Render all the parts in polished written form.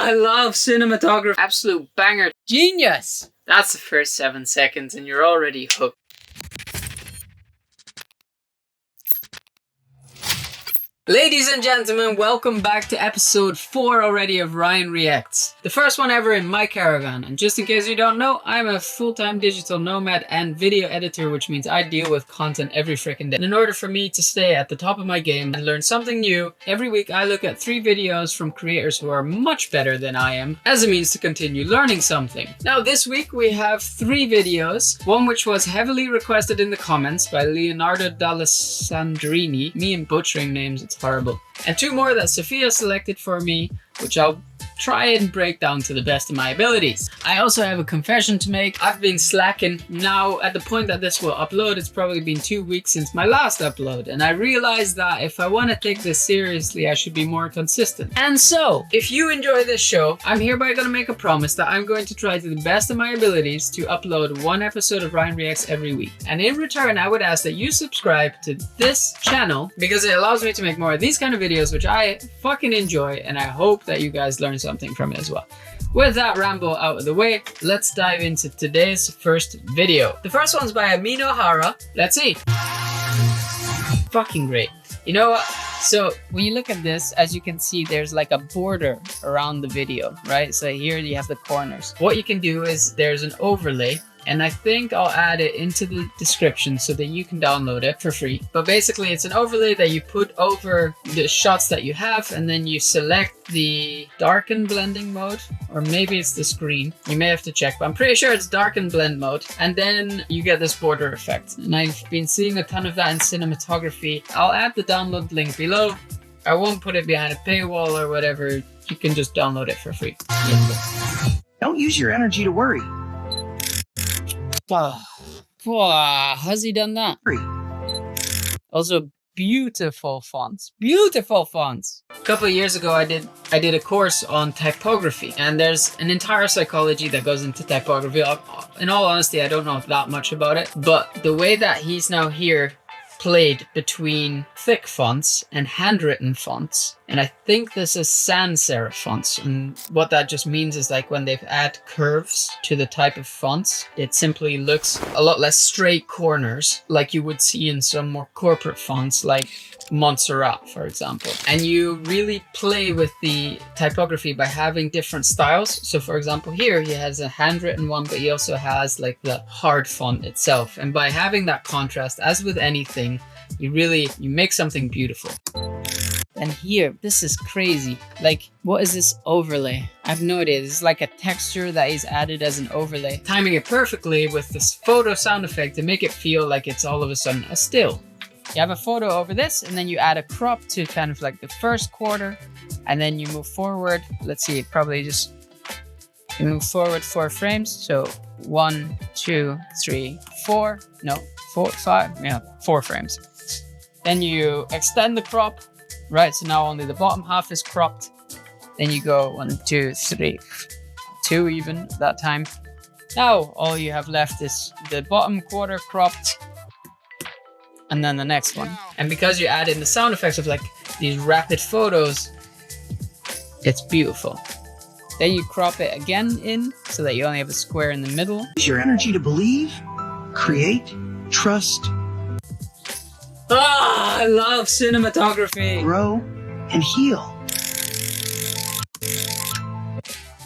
I love cinematography. Absolute banger. Genius! That's the first 7 seconds and you're already hooked. Ladies and gentlemen, welcome back to episode 4 already of Ryan Reacts. The first one ever in my caravan, and just in case you don't know, I'm a full-time digital nomad and video editor, which means I deal with content every freaking day. And in order for me to stay at the top of my game and learn something new, every week I look at 3 videos from creators who are much better than I am, as a means to continue learning something. Now this week we have 3 videos, one which was heavily requested in the comments by Leonardo Alessandri. Me and butchering names, it's horrible. And 2 more that Sophia selected for me, which I'll try and break down to the best of my abilities. I also have a confession to make. I've been slacking. Now, at the point that this will upload, it's probably been 2 weeks since my last upload. And I realized that if I want to take this seriously, I should be more consistent. And so, if you enjoy this show, I'm hereby going to make a promise that I'm going to try to the best of my abilities to upload 1 episode of Ryan Reacts every week. And in return, I would ask that you subscribe to this channel because it allows me to make more of these kind of videos, which I fucking enjoy. And I hope that you guys learn something from it as well. With that ramble out of the way, let's dive into today's first video. The first one's by Amino Hara. Let's see. Fucking great. You know what? So when you look at this, as you can see, there's like a border around the video, right? So here you have the corners. What you can do is there's an overlay, and I think I'll add it into the description so that you can download it for free. But basically it's an overlay that you put over the shots that you have, and then you select the darken blending mode, or maybe it's the screen. You may have to check, but I'm pretty sure it's darken blend mode. And then you get this border effect. And I've been seeing a ton of that in cinematography. I'll add the download link below. I won't put it behind a paywall or whatever. You can just download it for free. Don't use your energy to worry. Has he done that? Also, beautiful fonts. Beautiful fonts. A couple of years ago, I did a course on typography, and there's an entire psychology that goes into typography. In all honesty, I don't know that much about it, but the way that he's now here played between thick fonts and handwritten fonts, and I think this is sans serif fonts, and what that just means is like when they've added curves to the type of fonts, it simply looks a lot less straight corners like you would see in some more corporate fonts like Montserrat, for example. And you really play with the typography by having different styles. So for example, here he has a handwritten one, but he also has like the hard font itself. And by having that contrast, as with anything, you make something beautiful. And here, this is crazy. Like, what is this overlay? I have no idea. This is like a texture that is added as an overlay. Timing it perfectly with this photo sound effect to make it feel like it's all of a sudden a still. You have a photo over this, and then you add a crop to kind of like the first quarter, and then you move forward. Let's see, probably just you move forward 4 frames. So 1, 2, 3, 4. No, 4, 5. Yeah, 4 frames. Then you extend the crop, right? So now only the bottom half is cropped. Then you go 1, 2, 3, 2 even that time. Now all you have left is the bottom quarter cropped, and then the next one. And because you add in the sound effects of like these rapid photos, it's beautiful. Then you crop it again in so that you only have a square in the middle. Use your energy to believe, create, trust, I love cinematography. grow, and heal.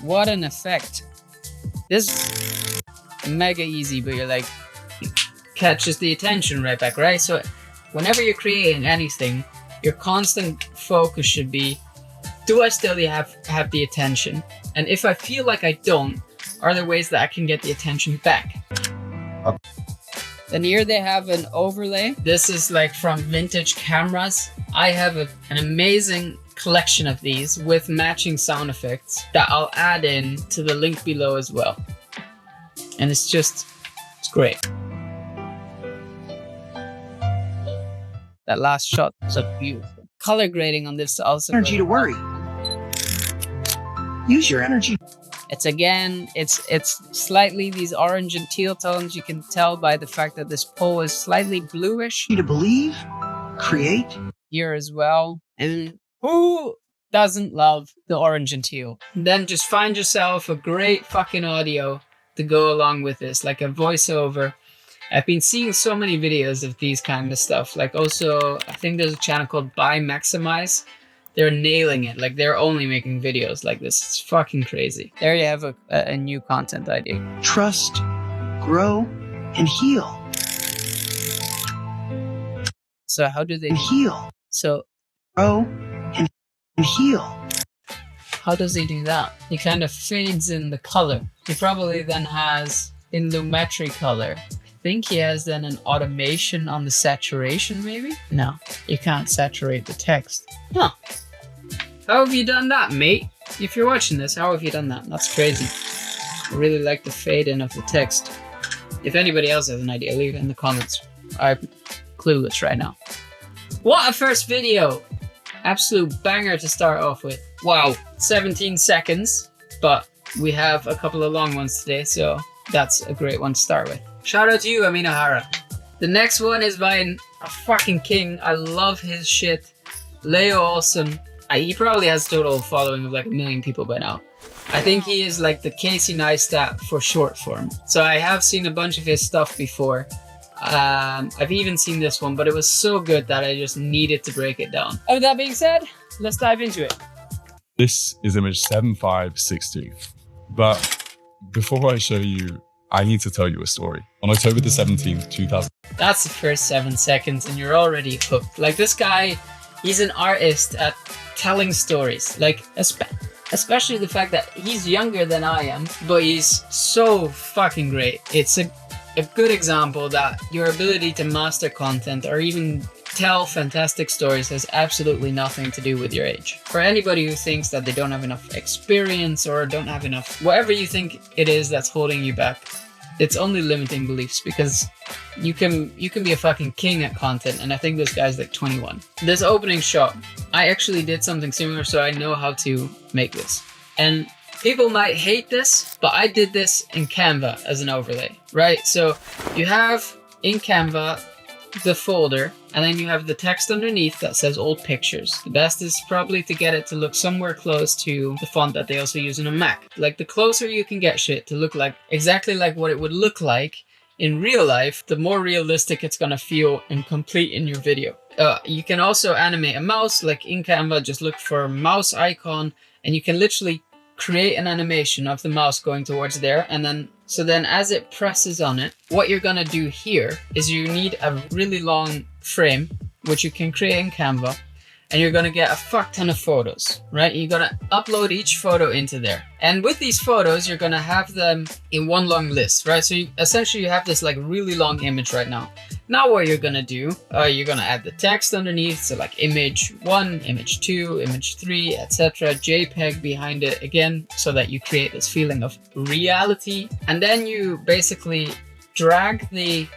What an effect. This is mega easy, but you're like, catches the attention right back, right? So whenever you're creating anything, your constant focus should be, do I still have the attention? And if I feel like I don't, are there ways that I can get the attention back? Then here they have an overlay. This is like from vintage cameras. I have an amazing collection of these with matching sound effects that I'll add in to the link below as well. And it's great. That last shot is so beautiful. Color grading on this also. Energy to worry. Use your energy. It's slightly these orange and teal tones. You can tell by the fact that this pole is slightly bluish. To believe, create. Here as well. And who doesn't love the orange and teal? Then just find yourself a great fucking audio to go along with this, like a voiceover. I've been seeing so many videos of these kind of stuff. Like also, I think there's a channel called Buy Maximize. They're nailing it. Like they're only making videos like this. It's fucking crazy. There you have a new content idea. Trust, grow, and heal. So how do they And heal. So Grow and heal. how does he do that? He kind of fades in the color. He probably then has in lumetri color. I think he has then an automation on the saturation, maybe? No, you can't saturate the text. Huh. How have you done that, mate? If you're watching this, how have you done that? That's crazy. I really like the fade in of the text. If anybody else has an idea, leave it in the comments. I'm clueless right now. What a first video! Absolute banger to start off with. Wow, 17 seconds, but we have a couple of long ones today, so that's a great one to start with. Shout out to you, Amin O'Hara. The next one is by a fucking king. I love his shit. Leo Olsen. He probably has a total following of like 1 million people by now. I think he is like the Casey Neistat for short form. So I have seen a bunch of his stuff before. I've even seen this one, but it was so good that I just needed to break it down. Oh, that being said, let's dive into it. This is image 7562. But before I show you, I need to tell you a story. On October the 17th, 2000. That's the first 7 seconds and you're already hooked. Like this guy, he's an artist at telling stories. Like especially the fact that he's younger than I am, but he's so fucking great. It's a good example that your ability to master content or even tell fantastic stories has absolutely nothing to do with your age. For anybody who thinks that they don't have enough experience or don't have enough, whatever you think it is that's holding you back, it's only limiting beliefs, because you can be a fucking king at content, and I think this guy's like 21. This opening shot, I actually did something similar, so I know how to make this. And people might hate this, but I did this in Canva as an overlay, right? So you have in Canva the folder, and then you have the text underneath that says old pictures. The best is probably to get it to look somewhere close to the font that they also use in a Mac. Like the closer you can get shit to look like exactly like what it would look like in real life, the more realistic it's gonna feel and complete in your video. You can also animate a mouse, like in Canva, just look for mouse icon, and you can literally create an animation of the mouse going towards there, and then so then as it presses on it, what you're gonna do here is you need a really long frame, which you can create in Canva, and you're gonna get a fuck ton of photos, right? You're gonna upload each photo into there. And with these photos, you're gonna have them in one long list, right? So essentially you have this like really long image right now. Now what you're gonna do, you're gonna add the text underneath, so like image 1, image 2, image 3, etc. JPEG behind it again, so that you create this feeling of reality. And then you basically drag the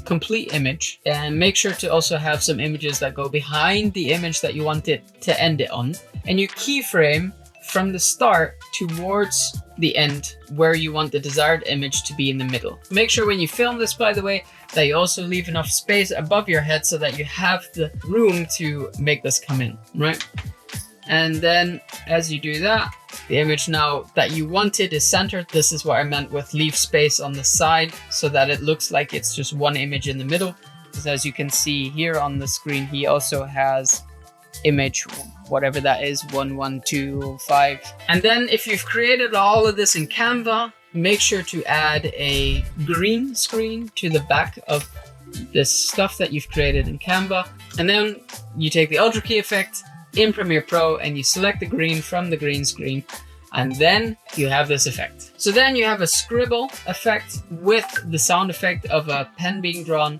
complete image and make sure to also have some images that go behind the image that you want it to end it on. And you keyframe from the start towards the end where you want the desired image to be in the middle. Make sure when you film this, by the way, that you also leave enough space above your head so that you have the room to make this come in, right? And then as you do that, the image now that you wanted is centered. This is what I meant with leave space on the side so that it looks like it's just one image in the middle. Because as you can see here on the screen, he also has image, whatever that is, 1125. And then if you've created all of this in Canva, make sure to add a green screen to the back of this stuff that you've created in Canva. And then you take the Ultra Key effect in Premiere Pro and you select the green from the green screen, and then you have this effect. So then you have a scribble effect with the sound effect of a pen being drawn.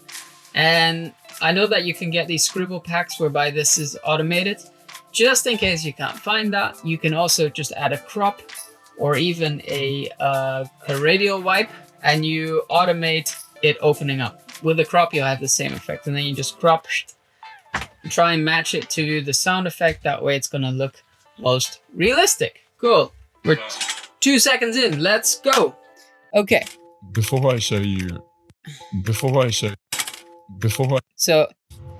And I know that you can get these scribble packs whereby this is automated. Just in case you can't find that, you can also just add a crop or even a radial wipe, and you automate it opening up. With the crop, you'll have the same effect, and then you just crop, try and match it to the sound effect. That way it's gonna look most realistic. Cool. We're 2 seconds in. Let's go. Okay. Before I show you, So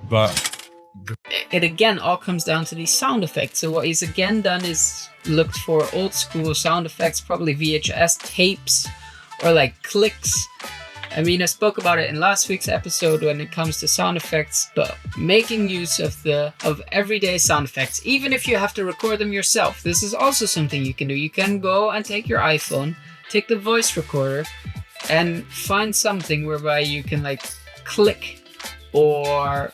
but it again all comes down to these sound effects. So what he's again done is looked for old school sound effects, probably VHS tapes or like clicks. I mean, I spoke about it in last week's episode when it comes to sound effects, but making use of everyday sound effects, even if you have to record them yourself, this is also something you can do. You can go and take your iPhone, take the voice recorder, and find something whereby you can like click or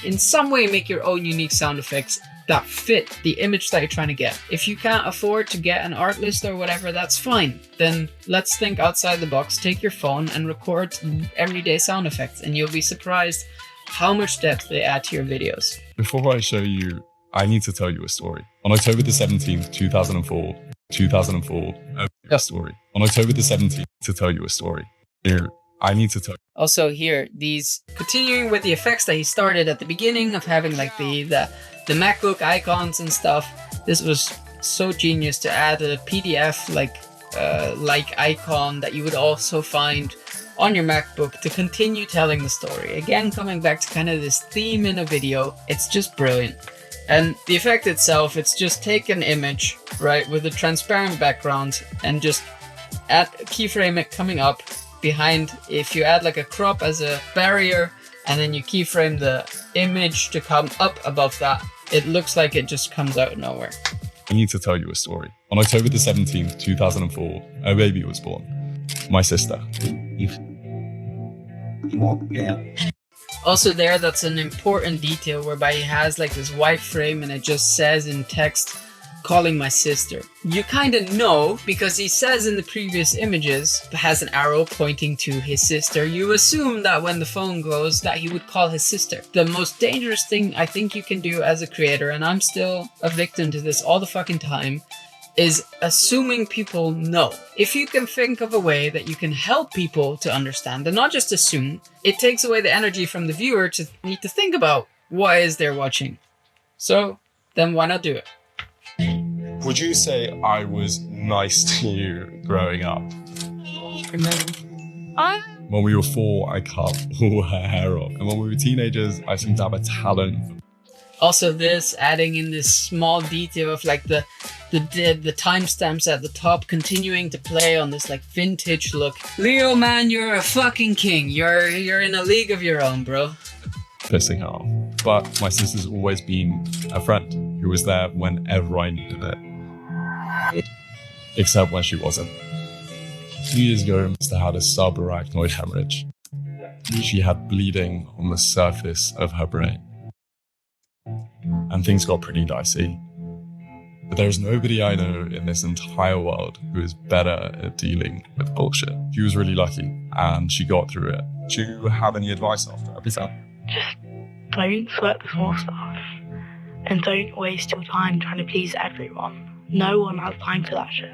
in some way make your own unique sound effects that fit the image that you're trying to get. If you can't afford to get an art list or whatever, that's fine. Then let's think outside the box. Take your phone and record everyday sound effects, and you'll be surprised how much depth they add to your videos. Before I show you, I need to tell you a story. On October the 17th, 2004, a story. On October the 17th, to tell you a story. Here, I need to tell you. Also here, these continuing with the effects that he started at the beginning of having like the MacBook icons and stuff. This was so genius to add a PDF like icon that you would also find on your MacBook to continue telling the story. Again, coming back to kind of this theme in a video, it's just brilliant. And the effect itself, it's just take an image, right, with a transparent background and just keyframe it coming up behind. If you add like a crop as a barrier and then you keyframe the image to come up above that, it looks like it just comes out of nowhere. I need to tell you a story. On October the 17th, 2004, a baby was born. My sister. Also there, that's an important detail whereby he has like this white frame and it just says in text, calling my sister. You kind of know because he says in the previous images, has an arrow pointing to his sister. You assume that when the phone goes that he would call his sister. The most dangerous thing I think you can do as a creator, and I'm still a victim to this all the fucking time, is assuming people know. If you can think of a way that you can help people to understand and not just assume, it takes away the energy from the viewer to need to think about why is they're watching. So then why not do it? Would you say I was nice to you growing up? When we were 4, I cut all her hair off. And when we were teenagers, I seemed to have a talent. Also this, adding in this small detail of like the timestamps at the top continuing to play on this like vintage look. Leo, man, you're a fucking king. You're in a league of your own, bro. Pissing her off. But my sister's always been a friend who was there whenever I needed it. Except when she wasn't. 2 years ago, my sister had a subarachnoid hemorrhage. She had bleeding on the surface of her brain. And things got pretty dicey. But there's nobody I know in this entire world who is better at dealing with bullshit. She was really lucky, and she got through it. Do you have any advice after that? Just don't sweat the small stuff. And don't waste your time trying to please everyone. No one has time for that shit.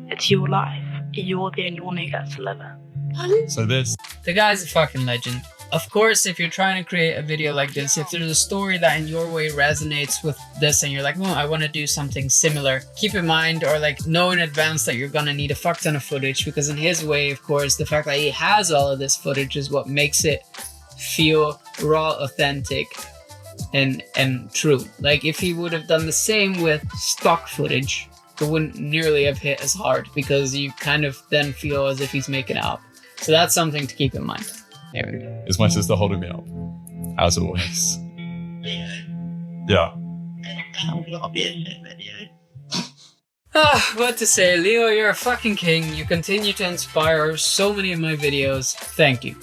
It's your life. You're the only one who gets to live it. So this... The guy's a fucking legend. Of course, if you're trying to create a video like this, if there's a story that in your way resonates with this and you're like, well, I want to do something similar, keep in mind or like know in advance that you're gonna need a fuck ton of footage, because in his way, of course, the fact that he has all of this footage is what makes it feel raw, authentic, and true. Like if he would have done the same with stock footage, it wouldn't nearly have hit as hard because you kind of then feel as if he's making it up. So that's something to keep in mind. There we go. Is my sister holding me up? As always. Yeah. What to say, Leo, you're a fucking king. You continue to inspire so many of my videos. Thank you.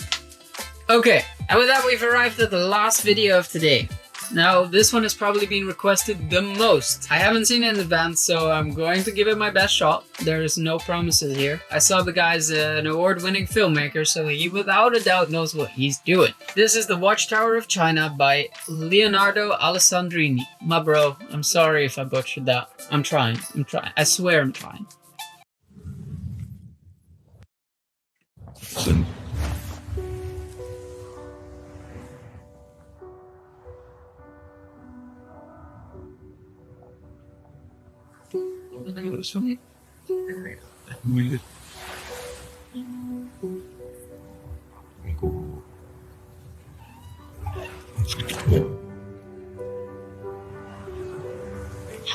Okay, and with that we've arrived at the last video of today. Now, this one has probably been requested the most. I haven't seen it in advance, so I'm going to give it my best shot. There's no promises here. I saw the guy's an award-winning filmmaker, so he without a doubt knows what he's doing. This is The Watchtower of China by Leonardo Alessandri. My bro, I'm sorry if I butchered that. I'm trying. I swear I'm trying.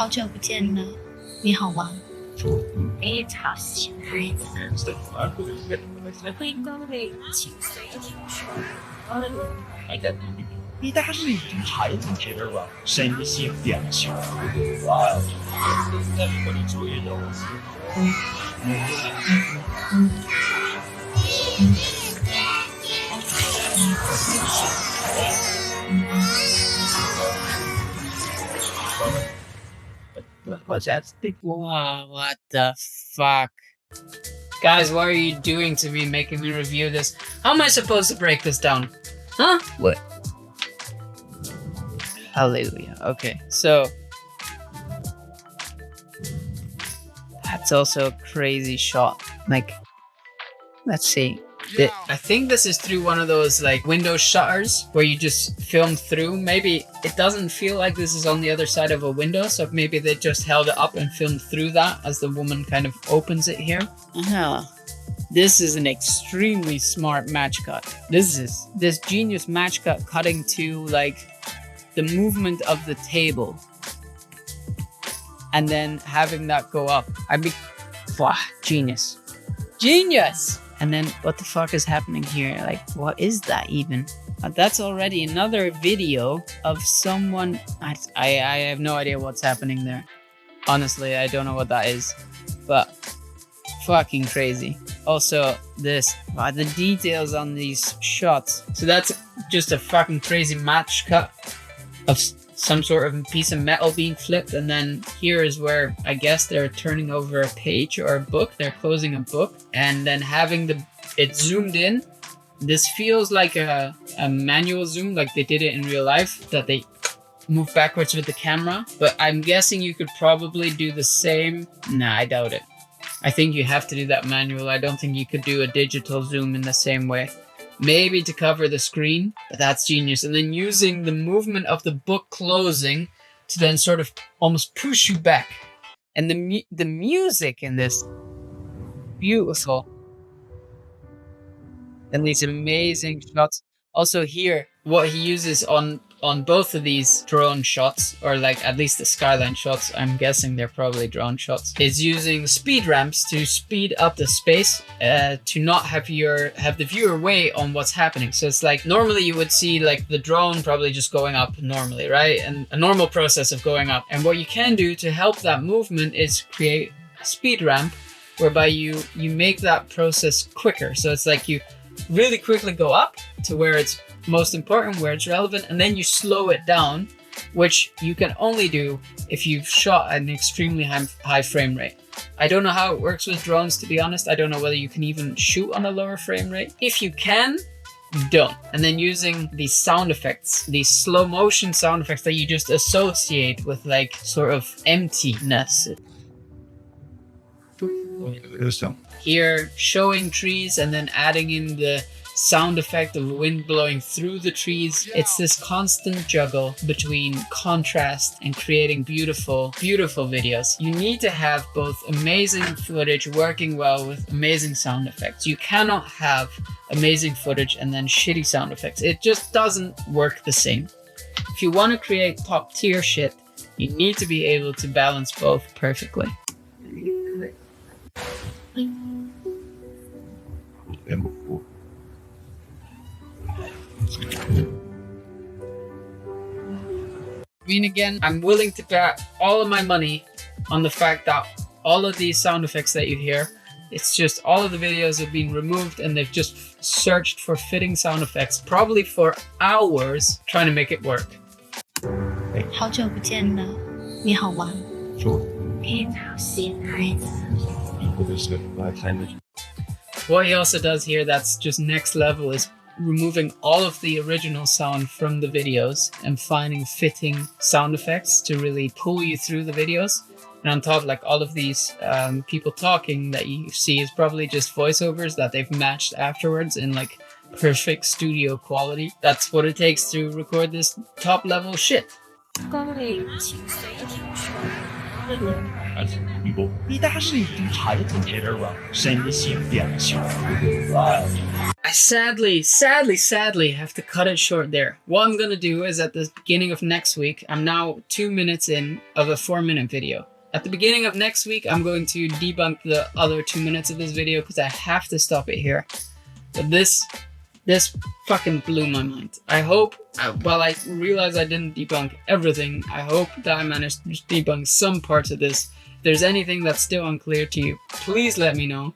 好久不见了，你好吗？非常喜欢会高位请随听说。你大是已经孩子节日了，身心两全。在我的作业中。Wow, what the fuck? Guys, what are you doing to me, making me review this? How am I supposed to break this down? Huh? What? Hallelujah. Okay, so that's also a crazy shot. Like, let's see. I think this is through one of those like window shutters where you just film through. Maybe it doesn't feel like this is on the other side of a window, so maybe they just held it up and filmed through that as the woman kind of opens it here. This is an extremely smart match cut. This genius match cut cutting to like the movement of the table and then having that go up. Wow, genius. Genius! And then what the fuck is happening here? Like, what is that even? That's already another video of someone. I have no idea what's happening there. Honestly, I don't know what that is. But fucking crazy. Also, the details on these shots. So that's just a fucking crazy match cut of some sort of piece of metal being flipped, and then here is where I guess they're turning over a page or a book. They're closing a book and then having it zoomed in. This feels like a manual zoom, like they did it in real life, that they move backwards with the camera. But I'm guessing you could probably do the same. Nah, I doubt it. I think you have to do that manual. I don't think you could do a digital zoom in the same way. Maybe to cover the screen, but that's genius. And then using the movement of the book closing to then sort of almost push you back. And the music in this, beautiful. And these amazing shots. Also here, what he uses on both of these drone shots, or like at least the skyline shots, I'm guessing they're probably drone shots, is using speed ramps to speed up the space to not have the viewer wait on what's happening. So it's like normally you would see like the drone probably just going up normally, right? And a normal process of going up. And what you can do to help that movement is create a speed ramp whereby you make that process quicker. So it's like you really quickly go up to where it's most important, where it's relevant, and then you slow it down, which you can only do if you've shot at an extremely high frame rate. I don't know how it works with drones, to be honest. I don't know whether you can even shoot on a lower frame rate. If you can, don't. And then using these sound effects, these slow motion sound effects that you just associate with like sort of emptiness. Here, showing trees and then adding in the sound effect of wind blowing through the trees. It's this constant juggle between contrast and creating beautiful, beautiful videos. You need to have both amazing footage working well with amazing sound effects. You cannot have amazing footage and then shitty sound effects. It just doesn't work the same. If you want to create top tier shit, you need to be able to balance both perfectly. I mean, again, I'm willing to bet all of my money on the fact that all of these sound effects that you hear, it's just all of the videos have been removed and they've just searched for fitting sound effects, probably for hours, trying to make it work. 好久不见了，你好吗？非常喜欢 What he also does here that's just next level is removing all of the original sound from the videos and finding fitting sound effects to really pull you through the videos. And on top, like all of these people talking that you see is probably just voiceovers that they've matched afterwards in like perfect studio quality. That's what it takes to record this top level shit. 高位请随听说。而且如果你打是已經睇到這兩話，聲線變小。I sadly have to cut it short there. What I'm gonna do is at the beginning of next week, I'm now 2 minutes in of a 4-minute video. At the beginning of next week, I'm going to debunk the other 2 minutes of this video because I have to stop it here. But this fucking blew my mind. I hope, while I realize I didn't debunk everything, I hope that I managed to debunk some parts of this. If there's anything that's still unclear to you, please let me know.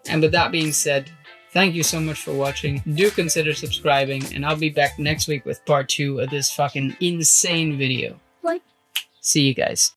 And with that being said, thank you so much for watching. Do consider subscribing, and I'll be back next week with part 2 of this fucking insane video. See you guys.